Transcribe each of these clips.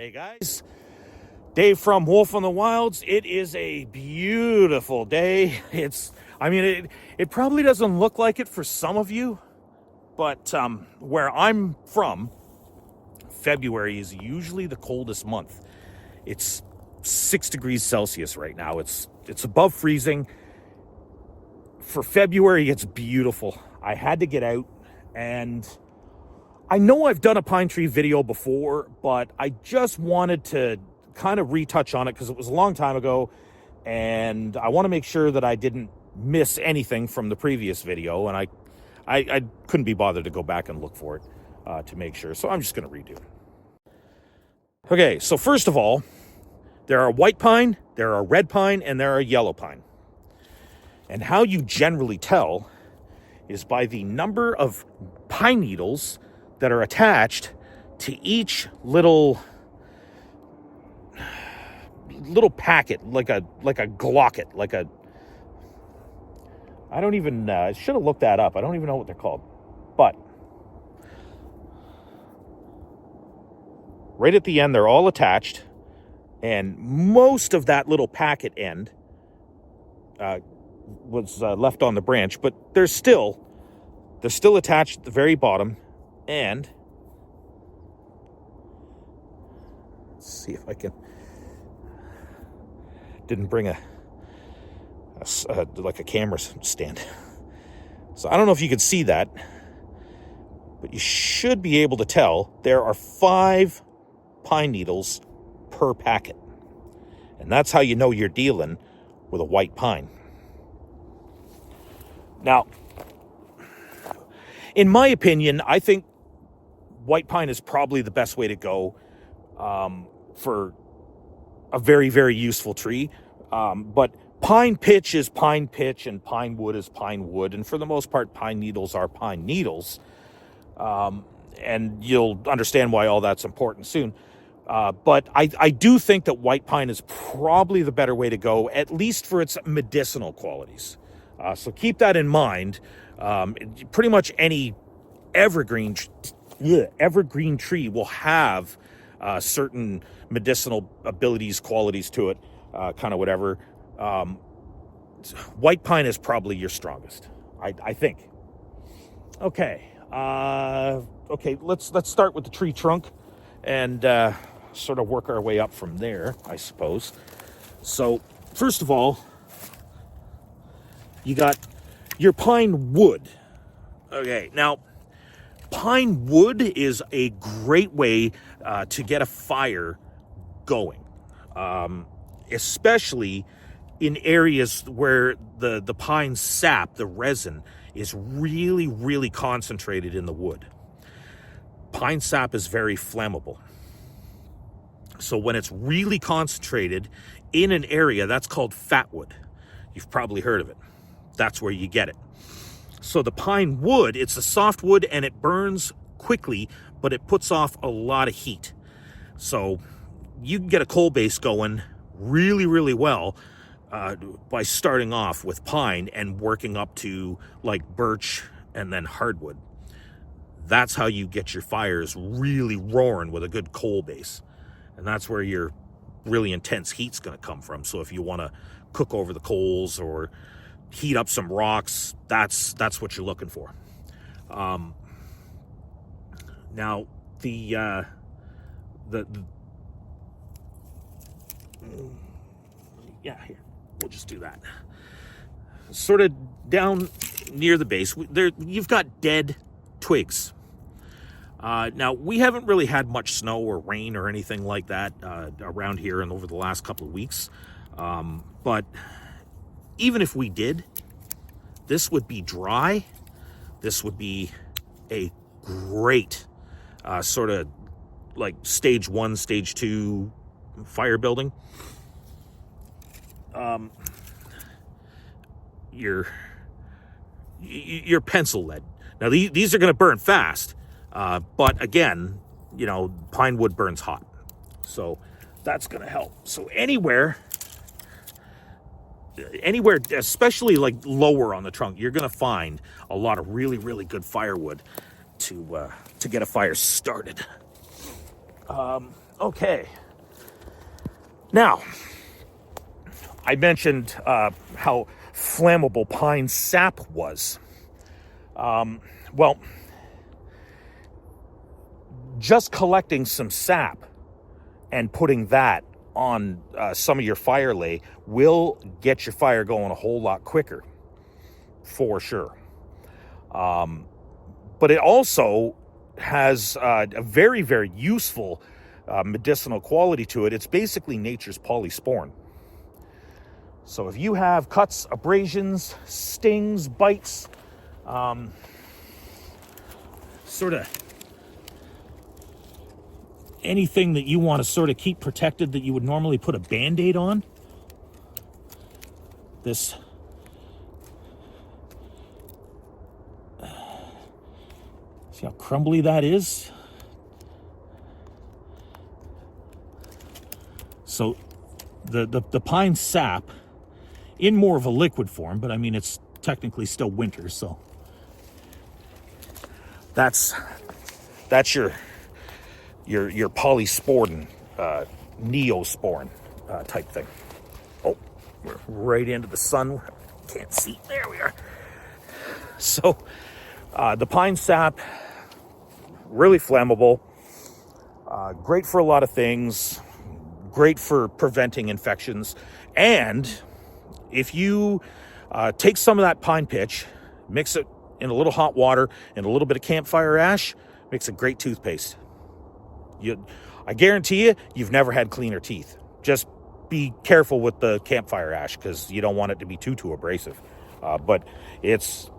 Hey guys, Dave from Wolf on the Wilds. It is a beautiful day. It probably doesn't look like it for some of you, but where I'm from, February is usually the coldest month. It's 6 degrees Celsius right now. It's above freezing. For February, it's beautiful. I had to get out, and I know I've done a pine tree video before, but I just wanted to kind of retouch on it because it was a long time ago, and I want to make sure that I didn't miss anything from the previous video, and I couldn't be bothered to go back and look for it to make sure, so I'm just going to redo it. Okay, so first of all, there are white pine, there are red pine, and there are yellow pine. And how you generally tell is by the number of pine needles that are attached to each little packet, like a glocket, I should have looked that up. I don't even know what they're called. But right at the end, they're all attached, and most of that little packet end was left on the branch, but they're still attached at the very bottom. And let's see if I can. Didn't bring a camera stand, so I don't know if you can see that, but you should be able to tell there are 5 pine needles per packet, and that's how you know you're dealing with a white pine. Now, in my opinion, I think white pine is probably the best way to go for a very, very useful tree. But pine pitch is pine pitch and pine wood is pine wood. And for the most part, pine needles are pine needles. And you'll understand why all that's important soon. But I do think that white pine is probably the better way to go, at least for its medicinal qualities. So keep that in mind. Pretty much any evergreen tree will have certain medicinal abilities, qualities to it, kind of whatever. White pine is probably your strongest, I think. Okay, let's start with the tree trunk and sort of work our way up from there, I suppose. So first of all, you got your pine wood. Okay, now pine wood is a great way to get a fire going, especially in areas where the pine sap, the resin, is really, really concentrated in the wood. Pine sap is very flammable. So when it's really concentrated in an area, that's called fatwood. You've probably heard of it. That's where you get it. So the pine wood, it's a soft wood and it burns quickly, but it puts off a lot of heat. So you can get a coal base going really, really well by starting off with pine and working up to like birch and then hardwood. That's how you get your fires really roaring with a good coal base. And that's where your really intense heat's going to come from. So if you want to cook over the coals or heat up some rocks, that's what you're looking for. Now here, we'll just do that. Sort of down near the base, you've got dead twigs. Now, we haven't really had much snow or rain or anything like that around here and over the last couple of weeks. But even if we did, this would be dry. This would be a great sort of like stage 1, stage 2 fire building. Your pencil lead. Now, these are going to burn fast. But again, pine wood burns hot. So that's going to help. So anywhere, especially like lower on the trunk, you're going to find a lot of really, really good firewood to get a fire started. Okay. Now, I mentioned how flammable pine sap was. Well, just collecting some sap and putting that on some of your fire lay will get your fire going a whole lot quicker, for sure. But it also has a very, very useful medicinal quality to it. It's basically nature's polysporin. So if you have cuts, abrasions, stings, bites, sort of anything that you want to sort of keep protected that you would normally put a Band-Aid on, this see how crumbly that is? So the pine sap, in more of a liquid form, but I mean it's technically still winter, so that's your polysporin, neosporin type thing. Oh, we're right into the sun. Can't see. There we are. So the pine sap, really flammable, great for a lot of things, great for preventing infections. And if you take some of that pine pitch, mix it in a little hot water and a little bit of campfire ash, makes a great toothpaste. I guarantee you, you've never had cleaner teeth. Just be careful with the campfire ash because you don't want it to be too abrasive. But it's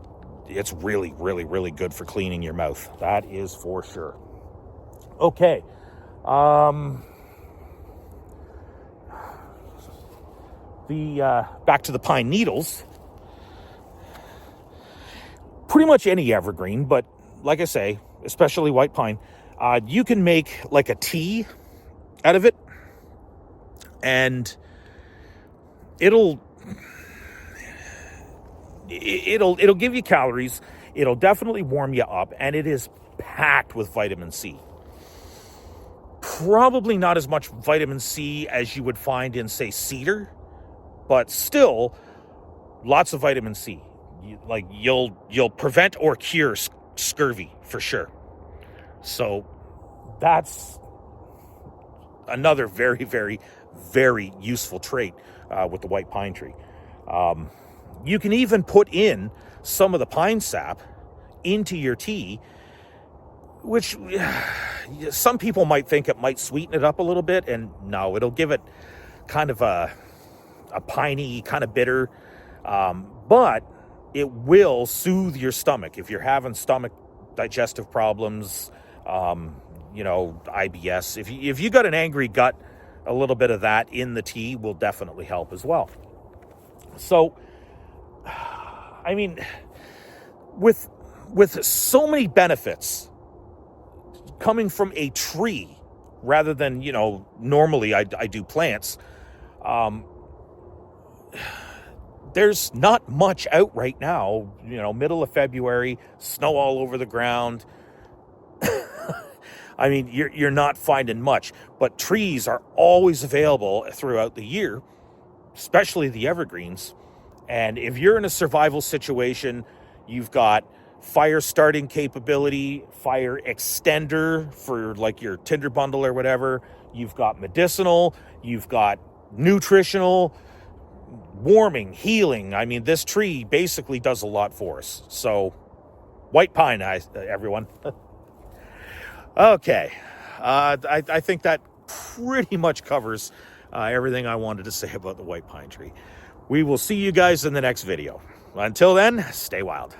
really, really, really good for cleaning your mouth. That is for sure. Okay. Back to the pine needles. Pretty much any evergreen, but like I say, especially white pine, you can make like a tea out of it, and it'll give you calories. It'll definitely warm you up, and it is packed with vitamin C. Probably not as much vitamin C as you would find in, say, cedar, but still lots of vitamin C. You'll prevent or cure scurvy for sure. So that's another very, very, very useful trait with the white pine tree. You can even put in some of the pine sap into your tea, which some people might think it might sweeten it up a little bit, and no, it'll give it kind of a piney, kind of bitter, but it will soothe your stomach. If you're having stomach digestive problems, IBS, if you got an angry gut, a little bit of that in the tea will definitely help as well. So, I mean, with so many benefits coming from a tree rather than, normally I do plants, there's not much out right now, middle of February, snow all over the ground. I mean, you're not finding much, but trees are always available throughout the year, especially the evergreens. And if you're in a survival situation, you've got fire starting capability, fire extender for like your tinder bundle or whatever. You've got medicinal, you've got nutritional, warming, healing. I mean, this tree basically does a lot for us. So, white pine, everyone. Okay. I think that pretty much covers everything I wanted to say about the white pine tree. We will see you guys in the next video. Until then, stay wild.